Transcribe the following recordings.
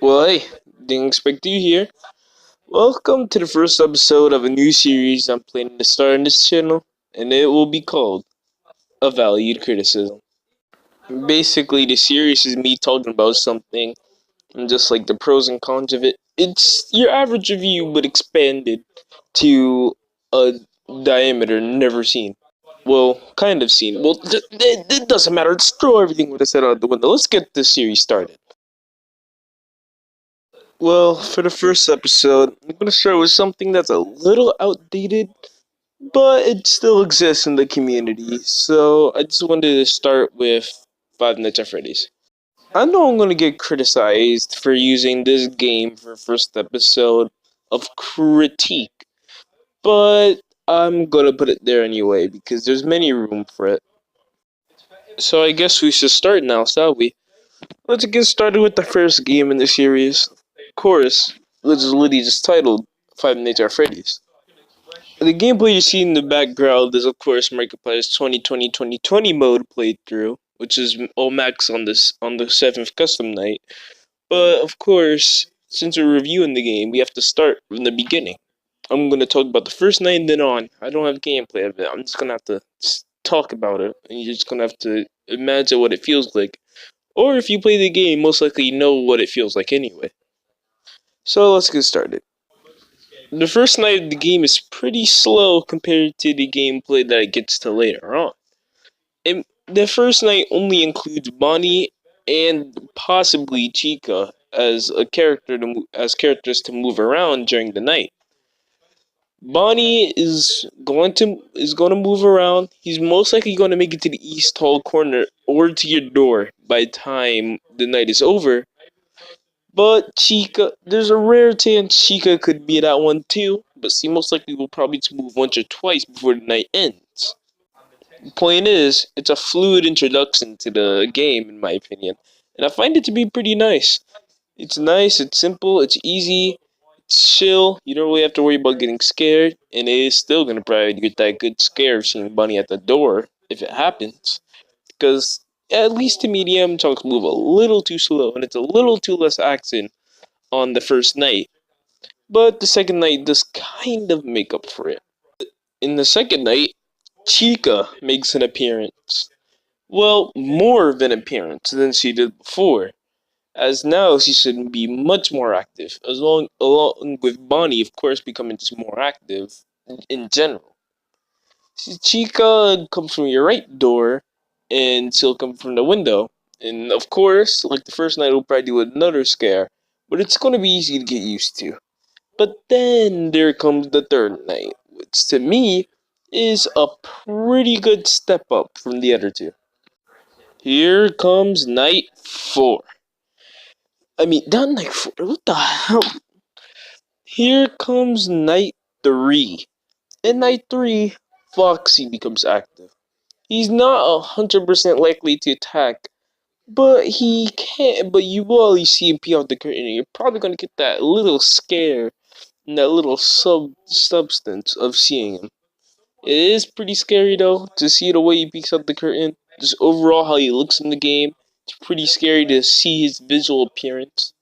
Well, hey, didn't expect you here. Welcome to the first episode of a new series I'm planning to start on this channel, and it will be called A Valued Criticism. Basically, the series is me talking about something and just like the pros and cons of it. It's your average review, but expanded to a diameter never seen. Well, kind of seen. Well, it doesn't matter. Let's throw everything with us out the window. Let's get this series started. Well, for the first episode, I'm going to start with something that's a little outdated, but it still exists in the community. So I just wanted to start with Five Nights at Freddy's. I know I'm going to get criticized for using this game for first episode of critique, but I'm going to put it there anyway because there's many room for it. So I guess we should start now, shall we? Let's get started with the first game in the series. Of course, which is literally just titled Five Nights at Freddy's. The gameplay you see in the background is, of course, Markiplier's 2020 mode playthrough, which is all max on the seventh custom night. But of course, since we're reviewing the game, we have to start from the beginning. I'm gonna talk about the first night and then on. I don't have gameplay of it. I'm just gonna have to talk about it, and you're just gonna have to imagine what it feels like. Or if you play the game, most likely you know what it feels like anyway. So let's get started. The first night of the game is pretty slow compared to the gameplay that it gets to later on. The first night only includes Bonnie and possibly Chica as a character as characters to move around during the night. Bonnie is going to move around. He's most likely going to make it to the east hall corner or to your door by the time the night is over. But Chica, there's a rare chance Chica could be that one too. But see, most likely will probably just move once or twice before the night ends. Point is, it's a fluid introduction to the game, in my opinion, and I find it to be pretty nice. It's nice, it's simple, it's easy, it's chill. You don't really have to worry about getting scared, and it is still gonna probably get that good scare of seeing Bunny at the door if it happens. Because at least to me, the talks move a little too slow, and it's a little too less action on the first night. But the second night does kind of make up for it. In the second night, Chica makes an appearance. Well, more of an appearance than she did before, as now she should be much more active, along with Bonnie, of course, becoming just more active in general. Chica comes from your right door, and she'll come from the window. And of course, like the first night, we'll probably do another scare, but it's gonna be easy to get used to. But then there comes the third night, which to me is a pretty good step up from the other two. Here comes night four. I mean, not night four. What the hell? Here comes night three. In night three, Foxy becomes active. He's not 100% likely to attack, but he can't. But you will at least see him pee out the curtain, and you're probably gonna get that little scare and that little substance of seeing him. It is pretty scary though to see the way he peeks out the curtain. Just overall how he looks in the game. It's pretty scary to see his visual appearance.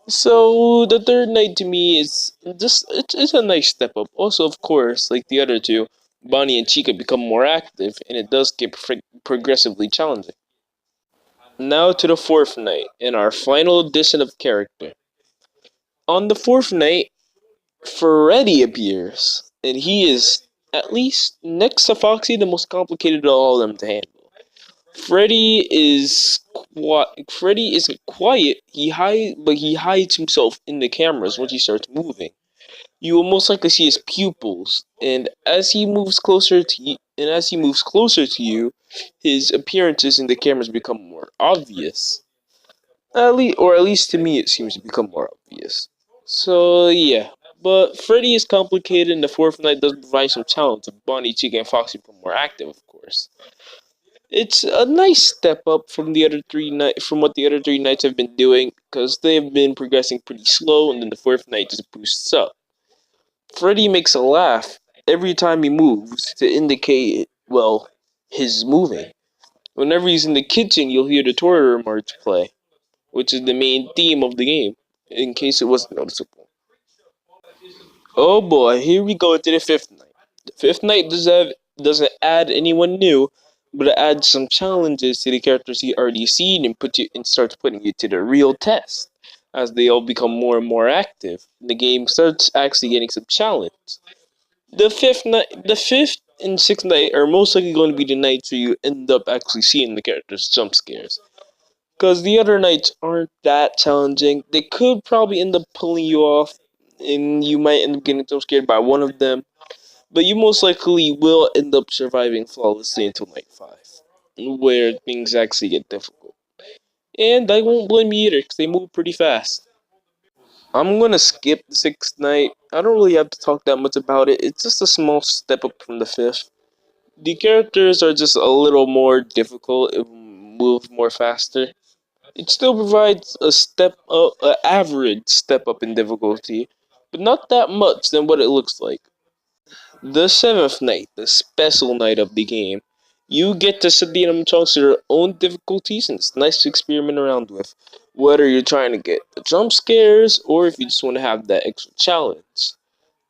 So the third night to me is just it's a nice step up. Also, of course, like the other two, Bonnie and Chica become more active, and it does get progressively challenging. Now to the fourth night, and our final addition of character. On the fourth night, Freddy appears, and he is, at least next to Foxy, the most complicated of all of them to handle. Freddy isn't quiet. He hides himself in the cameras once he starts moving. You will most likely see his pupils, and as he moves closer to you, his appearances in the cameras become more obvious. At least to me, it seems to become more obvious. So yeah, but Freddy is complicated, and the fourth night does provide some challenge. Bonnie, Chica, and Foxy become more active, of course. It's a nice step up from what the other three nights have been doing, because they have been progressing pretty slow, and then the fourth night just boosts up. Freddy makes a laugh every time he moves to indicate, well, his moving. Whenever he's in the kitchen, you'll hear the Torah march play. which is the main theme of the game, in case it wasn't noticeable. Oh boy, here we go to the fifth night. The fifth night doesn't add anyone new, but it adds some challenges to the characters you already seen and starts putting you to the real test. As they all become more and more active, the game starts actually getting some challenge. The fifth and sixth night are most likely going to be the nights where you end up actually seeing the characters jump scares. Because the other nights aren't that challenging. They could probably end up pulling you off, and you might end up getting jump scared by one of them. But you most likely will end up surviving flawlessly until night 5, where things actually get difficult. And I won't blame you either, because they move pretty fast. I'm gonna skip the sixth night. I don't really have to talk that much about it. It's just a small step up from the fifth. The characters are just a little more difficult. It moves more faster. It still provides a average step up in difficulty, but not that much than what it looks like. The seventh night, the special night of the game, you get to set the animatronics to their own difficulties, and it's nice to experiment around with. Whether you're trying to get the jump scares or if you just want to have that extra challenge.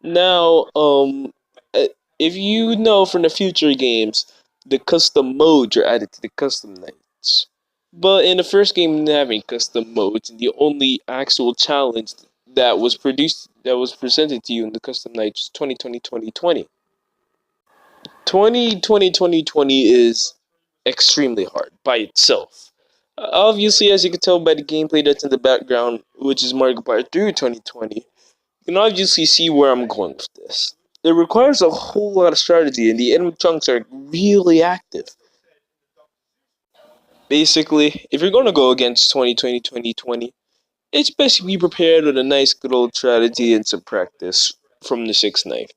Now, uh, if you know from the future games, the custom modes are added to the custom nights. But in the first game, we didn't have any custom modes, and the only actual challenge that was presented to you in the custom nights was 2020 2020 is extremely hard by itself. Obviously, as you can tell by the gameplay that's in the background, which is Markiplier through 2020, you can obviously see where I'm going with this. It requires a whole lot of strategy, and the enemy chunks are really active. Basically, if you're going to go against 2020, it's best to be prepared with a nice good old strategy and some practice from the sixth night.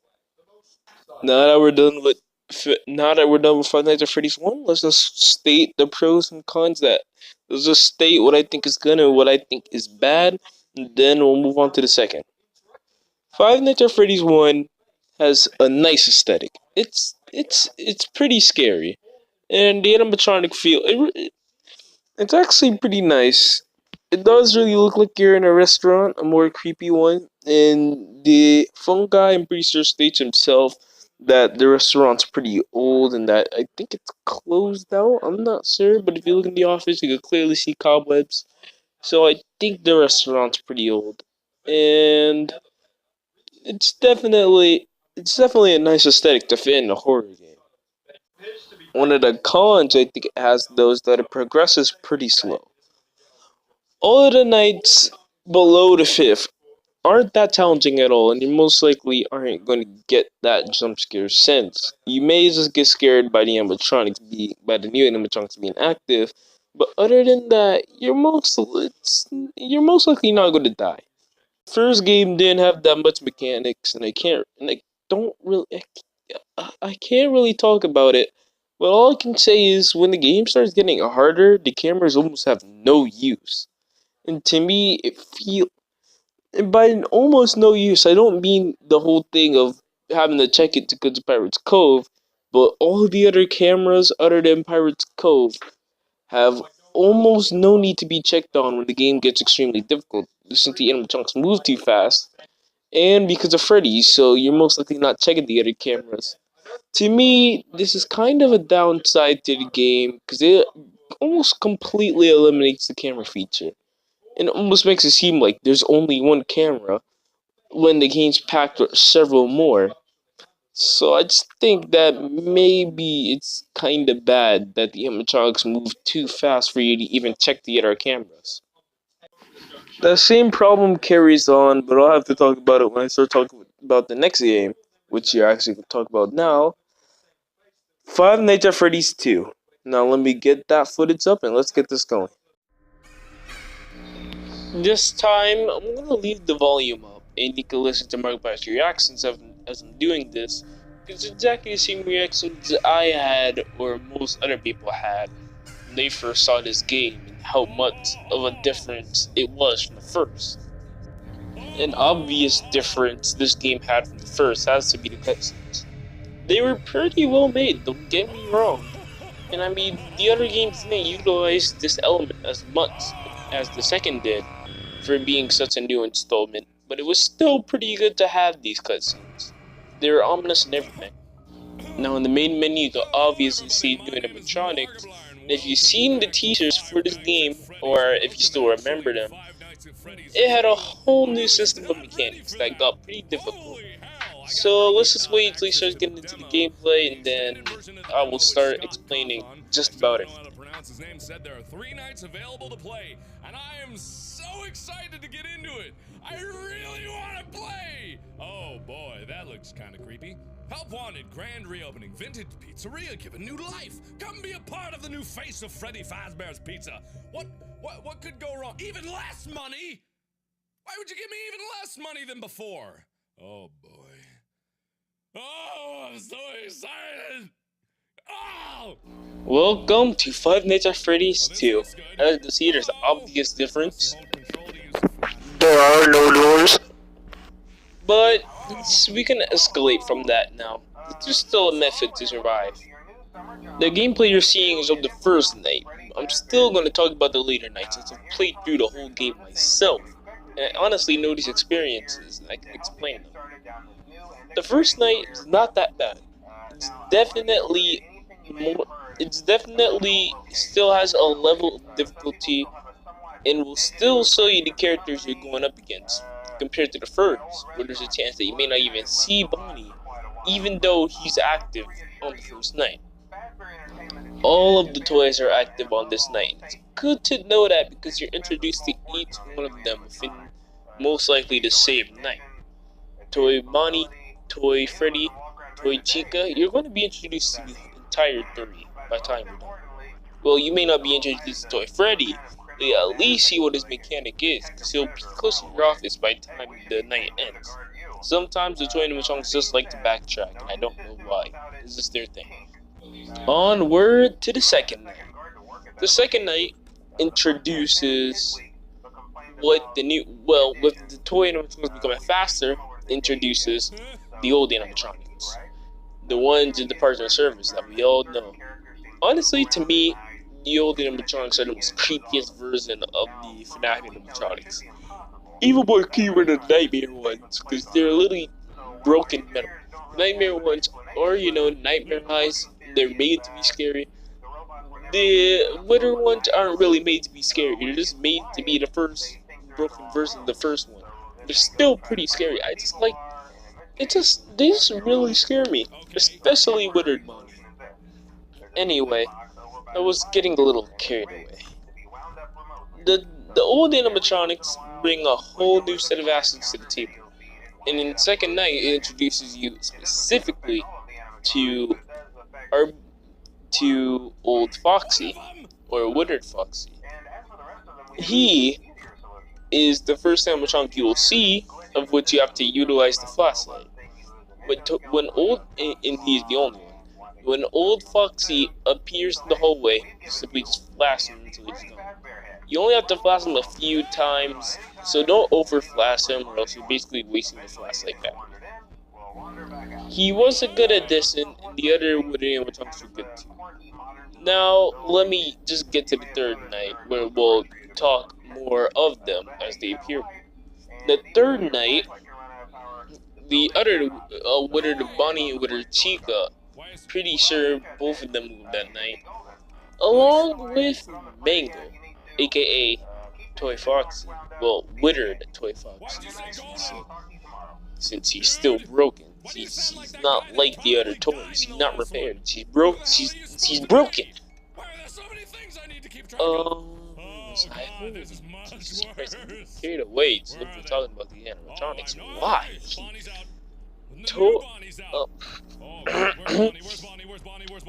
Now that we're done with Five Nights at Freddy's 1, let's just state the pros and cons that. Let's just state what I think is good and what I think is bad, and then we'll move on to the second. Five Nights at Freddy's 1 has a nice aesthetic. It's pretty scary, and the animatronic it's actually pretty nice. It does really look like you're in a restaurant, a more creepy one. And the phone guy, I'm pretty sure, states himself that the restaurant's pretty old and that I think it's closed out. I'm not sure, but if you look in the office, you can clearly see cobwebs. So I think the restaurant's pretty old, and it's definitely a nice aesthetic to fit in a horror game. One of the cons I think it has though is that it progresses pretty slow. All of the nights below the fifth aren't that challenging at all, and you most likely aren't going to get that jump scare sense. You may just get scared by by the new animatronics being active, but other than that, you're most likely not going to die. First game didn't have that much mechanics, and I don't really, I can't really talk about it. But all I can say is when the game starts getting harder, the cameras almost have no use. And to me, and by an almost no use, I don't mean the whole thing of having to check it to go to Pirates Cove, but all the other cameras other than Pirates Cove have almost no need to be checked on when the game gets extremely difficult, since the animatronics move too fast, and because of Freddy, so you're most likely not checking the other cameras. To me, this is kind of a downside to the game, because it almost completely eliminates the camera feature. And it almost makes it seem like there's only one camera when the game's packed with several more. So I just think that maybe it's kind of bad that the animatronics move too fast for you to even check the other cameras. The same problem carries on, but I'll have to talk about it when I start talking about the next game, which you're actually going to talk about now. Five Nights at Freddy's 2. Now let me get that footage up and let's get this going. This time, I'm gonna leave the volume up, and you can listen to Markiplier's reactions as I'm doing this, because it's exactly the same reactions I had, or most other people had, when they first saw this game, and how much of a difference it was from the first. An obvious difference this game had from the first has to be the cutscenes. They were pretty well made, don't get me wrong, and I mean, the other games didn't utilize this element as much. as the second did for being such a new installment, but it was still pretty good to have these cutscenes. They were ominous and everything. Now in the main menu you can obviously see new animatronics, and if you've seen the teasers for this game, or if you still remember them, it had a whole new system of mechanics that got pretty difficult. So let's just wait until he starts getting into the gameplay, and then I will start explaining just about it. His name said there are 3 nights available to play, and I am so excited to get into it. I really want to play. Oh boy, that looks kind of creepy. Help wanted, grand reopening, vintage pizzeria given new life. Come be a part of the new face of Freddy Fazbear's Pizza. What could go wrong? Even less money? Why would you give me even less money than before? Oh boy. Oh, I'm so excited. Oh! Welcome to Five Nights at Freddy's 2. As you can see, there's an obvious difference. There are no doors. But we can escalate from that now. There's still a method to survive. The gameplay you're seeing is of the first night. I'm still going to talk about the later nights since I've played through the whole game myself. And I honestly know these experiences and I can explain them. The first night is not that bad. It's definitely still has a level of difficulty and will still show you the characters you're going up against, compared to the first, where there's a chance that you may not even see Bonnie, even though he's active on the first night. All of the toys are active on this night. It's good to know that because you're introduced to each one of them within most likely the same night. Toy Bonnie, Toy Freddy, Toy Chica, you're going to be introduced to the entire 3 by the time you're done. Well, you may not be introduced to Toy Freddy, but you at least see what his mechanic is, because he'll be close to your office by the time the night ends. Sometimes the toy animatronics just like to backtrack, and I don't know why. It's just their thing. Onward to the second night. The second night introduces with the toy animatronics becoming faster, introduces the old animatronics. The ones in the parts of service that we all know. Honestly, to me, the old animatronics are the most creepiest version of the FNAF animatronics. Even more creepier than the Nightmare ones, because they're literally broken metal. Nightmare ones are, Nightmare Eyes. They're made to be scary. The Wither ones aren't really made to be scary. They're just made to be the first broken version of the first one. They're still pretty scary. They just really scare me, especially Withered Bonnie. Anyway, I was getting a little carried away. The old animatronics bring a whole new set of assets to the table, and in the second night, it introduces you specifically to Old Foxy, or Withered Foxy. He is the first animatronic you will see, of which you have to utilize the flashlight. And he's the only one. When Old Foxy appears in the hallway, you simply just flash him until he's gone. You only have to flash him a few times, so don't over flash him or else you're basically wasting the flashlight battery. He was a good addition, and the other Wooden animatronics were good too. Now, let me just get to the third night, where we'll talk more of them as they appear. The third night, the other Withered Bonnie and Withered Chica, pretty sure both of them moved that night, along with Mango, aka Toy Foxy. Well, Withered Toy Foxy, since he's still broken. She's not like the other toys. She's not repaired. She's broken. She's broken. Jesus Christ, I'm carried away. So we're talking about the animatronics. Why?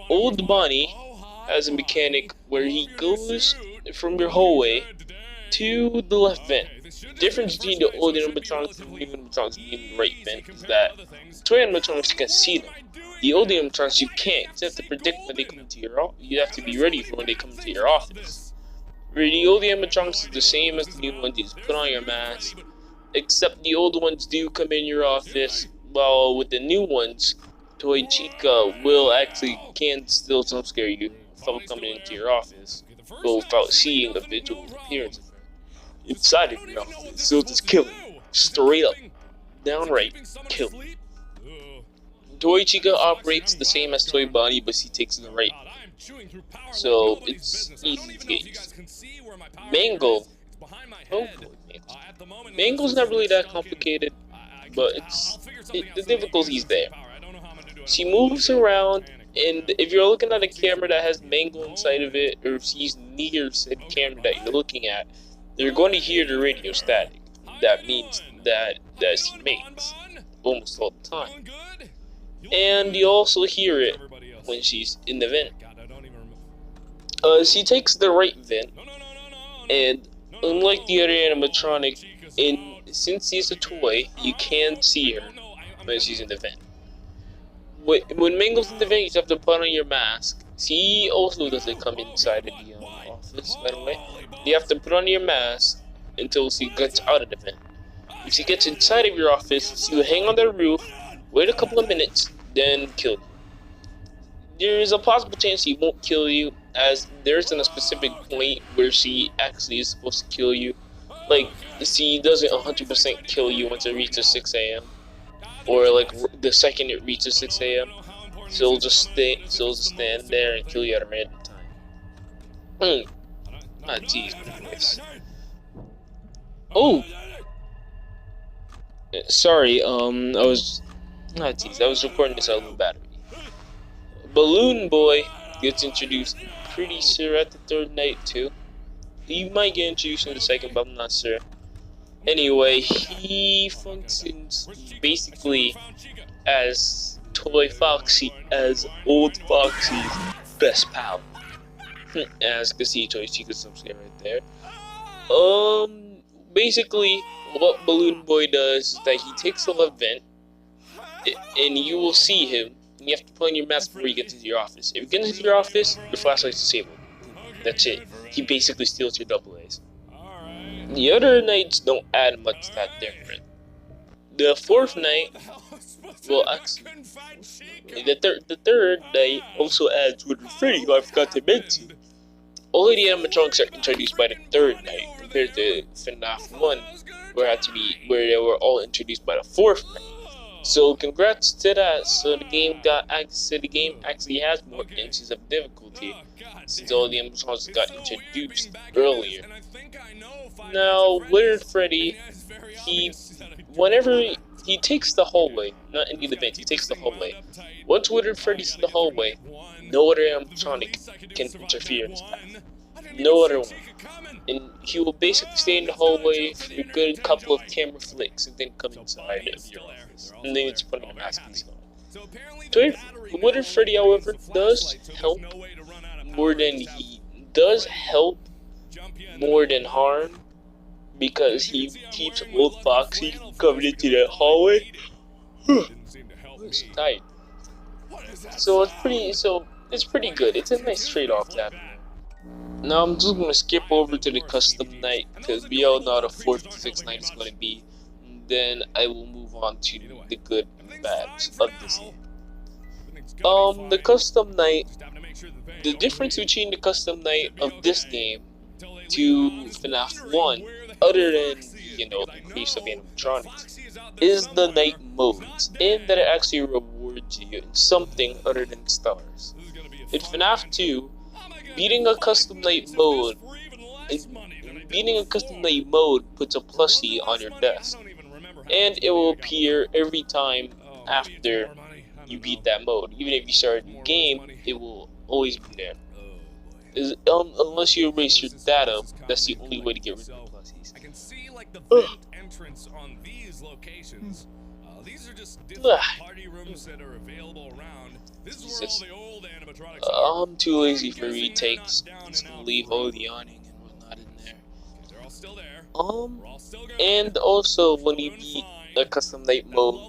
Old Bonnie has a mechanic where he goes from your hallway to the left vent. The difference between the old animatronics and the new animatronics being the right vent is that toy animatronics you can see them. The old animatronics you can't. You have to predict when they come into your office. You have to be ready for when they come into your office. Where the old animatronics is the same as the new ones. You just put on your mask. Except the old ones do come in your office, while with the new ones, Toy Chica can still jump scare you without coming into your office, but without seeing a visual appearance of her. inside of your office. So just kill him. Straight up. Downright kill him. Toy Chica operates the same as Toy Bonnie, but she takes the right. So it's easy to get used to. Mangle. Oh boy, Mangle. Mangle's not really that complicated, but the difficulty's there. She moves around, and if you're looking at a camera that has Mangle inside of it, or if she's near said camera that you're looking at, you're going to hear the radio static. That means that she makes almost all the time. And you also hear it when she's in the vent. She takes the right vent, and unlike the other animatronic, since she's a toy, you can see her when she's in the vent. When Mangle's in the vent, you have to put on your mask. She also doesn't come inside of the office, by the way. You have to put on your mask until she gets out of the vent. If she gets inside of your office, she will hang on the roof, wait a couple of minutes, then kill you. There is a possible chance she won't kill you, as there isn't a specific point where she actually is supposed to kill you. Like, she doesn't 100% kill you once it reaches 6 a.m. Or like the second it reaches 6 a.m. She'll just stand there and kill you at a random time. Ah, jeez. Oh! Sorry, I was recording this out of battery. Balloon Boy gets introduced pretty sure at the third night too. He might get introduced in the second, but I'm not sure. Anyway, he functions basically as Toy Foxy, as Old Foxy's best pal. As you can see, Toy Chica's upstairs right there. Basically, what Balloon Boy does is that he takes a vent, and you will see him. And you have to put on your mask before you get into your office. If you get into your office, your flashlight's disabled. That's it. He basically steals your double A's. The other nights don't add much that different. The fourth night, well, actually, the third night also adds with Freddy, who I forgot to mention. All of the animatronics are introduced by the third night, compared to FNAF 1, where they were all introduced by the fourth night. So congrats to that. So the game actually has more inches of difficulty, since all the animatronics got introduced earlier. Now, Withered Freddy, whenever he takes the hallway, not any of the vents, he takes the hallway. Once Withered Freddy's in the hallway, no other animatronic can interfere in his path. No other one. And he will basically stay in the hallway for a good couple of camera flicks and then come inside of your office. And then it's putting a mask and so on. Withered Freddy, however, does help more than harm, because he keeps Old Foxy from coming into that hallway. I'm so tired. So it's pretty good. It's a nice trade-off to have. Now I'm just gonna skip over to the custom night, because we all know how the 4th and 6th night is gonna be. And then I will move on to the good and bads of this game. The custom night, the difference between the custom night of this game to FNAF 1, other than, the increase of animatronics, is the night modes, and that it actually rewards you in something other than stars. In FNAF 2, beating a custom night mode puts a plushie on your desk, and it will appear every time after you beat that mode. Even if you start a new game, it will always be there. Unless you erase your data, that's the only way to get rid of the plushies. I can see like the vent entrance on these locations. These are just different party rooms that are available around. This is where all the old animatronics are. I'm too lazy for retakes. I'm just gonna leave all the awning and whatnot in there. They're all still there. And also when you beat a custom night mode,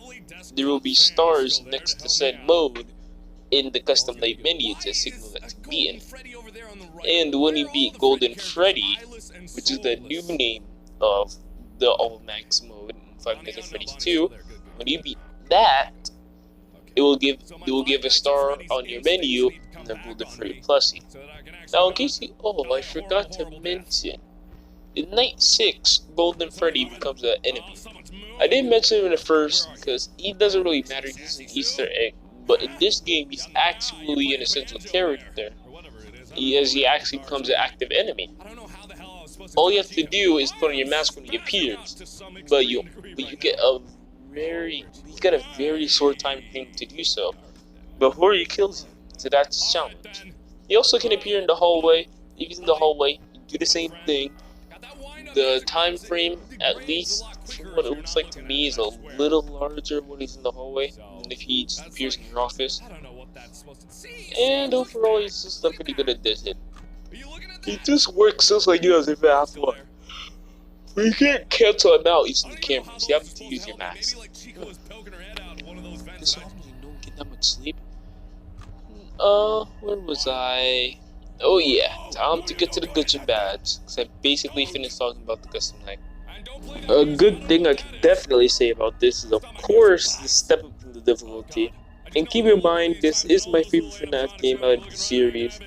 there will be stars next to said mode in the custom night menu to signal that it's beaten. And when you beat Golden Freddy, which is the new name of the All Max mode in Five Nights at Freddy's 2, when you beat that, it will give a star on your menu and the Golden Freddy plushie. Now, in case I forgot to mention, In night 6, Golden Freddy becomes an enemy. I didn't mention him in the first because he doesn't really matter, he's an Easter egg, but in this game he's actually an essential character. He actually becomes an active enemy. All you have to do is put on your mask when he appears, but you get a very short time frame to do so before he kills you. So that's his challenge. He also can appear in the hallway. If he's in the hallway, you do the same thing. The time frame, at least from what it looks like to me, is a little larger when he's in the hallway than if he just appears in your office. And overall, he's just pretty good at this. He just works just like you as if half one. But you can't cancel him out using the cameras. You have to use your mask. This often you don't get that much sleep. Where was I? Oh yeah, time to get to the goods and bads. Cause I basically finished talking about the custom night. A good thing I can definitely say about this is, of course, the step up in the difficulty. And keep in mind, this is my favorite FNAF game out of the series,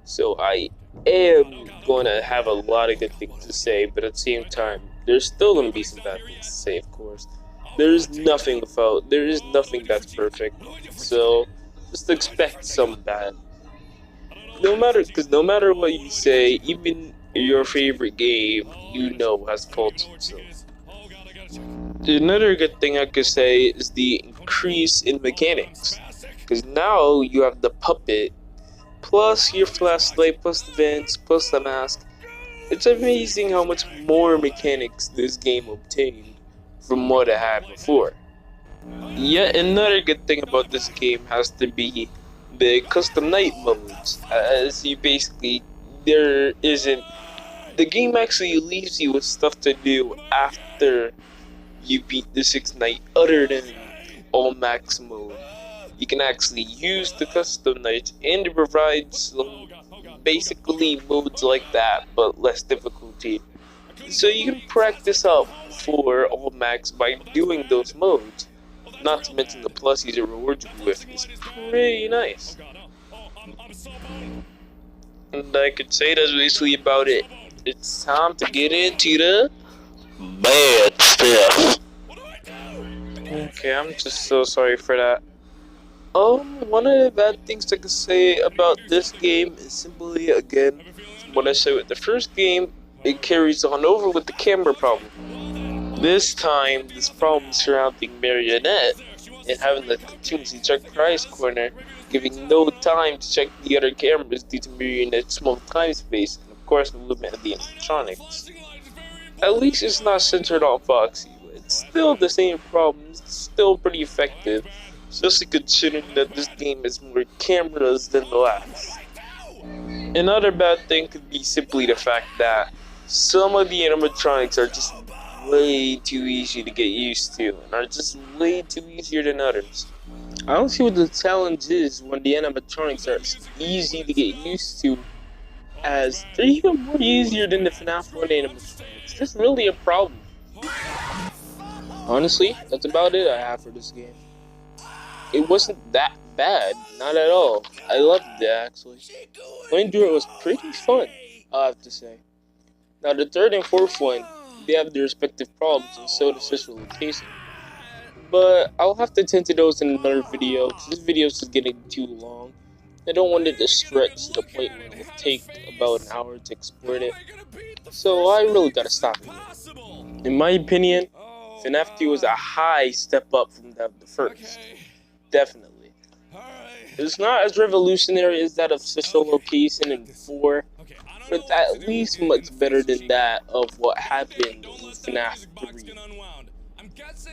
so I am gonna have a lot of good things to say, but at the same time, there's still gonna be some bad things to say, of course. There is nothing that's perfect, so just expect some bad. No matter what you say, even your favorite game, you know has faults. So another good thing I could say is the increase in mechanics, because now you have the puppet, plus your flashlight, plus the vents, plus the mask. It's amazing how much more mechanics this game obtained from what it had before. Yet another good thing about this game has to be the custom night modes, as you basically, there isn't, the game actually leaves you with stuff to do after you beat the 6th night other than all max mode. You can actually use the custom nights and it provides some basically modes like that but less difficulty. So you can practice up for all max by doing those modes. Not to mention the pluses it rewards you with is pretty nice. And I could say that's basically about it. It's time to get into the bad stuff. Okay, I'm just so sorry for that. One of the bad things I could say about this game is simply, again, what I said with the first game, it carries on over with the camera problem. This time, this problem surrounding Marionette and having the continuously check prize corner, giving no time to check the other cameras due to Marionette's small time space, and of course the limit of the electronics. At least it's not centered on Foxy, but it's still the same problem, it's still pretty effective, especially considering that this game has more cameras than the last. Another bad thing could be simply the fact that some of the animatronics are just way too easy to get used to and are just way too easier than others. I don't see what the challenge is when the animatronics are easy to get used to, as they're even more easier than the FNAF 1 animatronics. Is this really a problem? Honestly, that's about it I have for this game. It wasn't that bad, not at all. I loved it actually. Playing through it was pretty fun, I'll have to say. Now the third and fourth one, they have their respective problems and so does this location. But I'll have to tend to those in another video, because this video is just getting too long. I don't want it to stretch to the point where it will take about an hour to export it. So I really gotta stop it. In my opinion, FNAF 2 was a high step up from the first. Definitely. It's not as revolutionary as that of Official Location in 4, but it's at least much better than that of what happened in FNAF 3.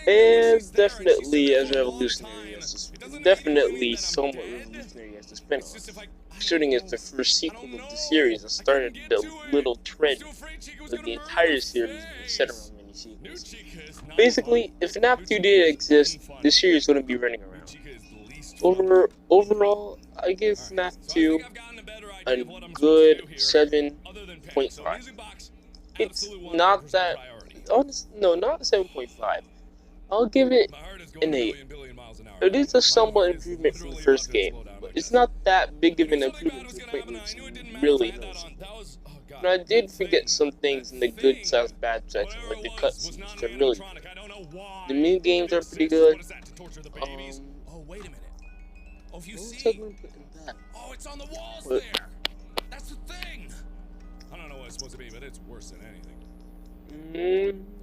And definitely as revolutionary as definitely somewhat revolutionary as the spin-off, considering it's the first sequel of the series that started the little trend of the entire series being set around many sequels. Basically, if FNAF 2 didn't exist, the series wouldn't be running around. Overall, I give FNAF 2 a good 7.5. It's not that, no, not 7.5. I'll give it an 8. It is a somewhat improvement from the first game. but it's not that big of an improvement to the point where it's really noticeable. And I did forget some things in the good slash bad section, like the cutscenes, which are really good. The mini games are pretty good. Oh, wait a minute. Oh, if you What was I see. going to put in that? Oh, it's on the walls But, there. That's the thing. I don't know what it's supposed to be, but it's worse than anything.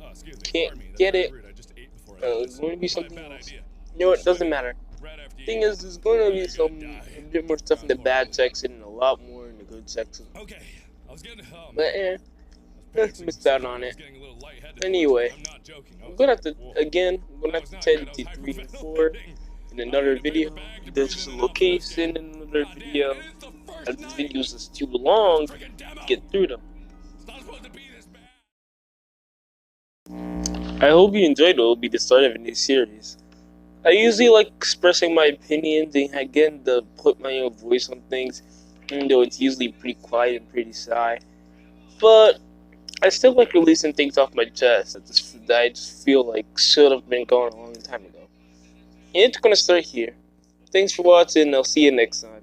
Oh, excuse me. can't Pardon me. That's get very it. rude. I just ate before I It's going to be something bad else. idea. You know what? Doesn't matter. Right after you Thing eat. is, there's going to be You're some gonna die. a bit more stuff in the bad section and a lot more in the good section. Okay. I was getting home. But let's miss out on it. Getting a little lightheaded. Anyway, I'm not joking. I'm gonna have to tend to 3 and 4 in another video. This is a location in another video. As these videos is too long to get through them. It's not supposed to be this bad. I hope you enjoyed it. It'll be the start of a new series. I usually like expressing my opinions and again to put my own voice on things, even though it's usually pretty quiet and pretty shy. But I still like releasing things off my chest that I just feel like should have been going a long time ago. And it's gonna start here. Thanks for watching. I'll see you next time.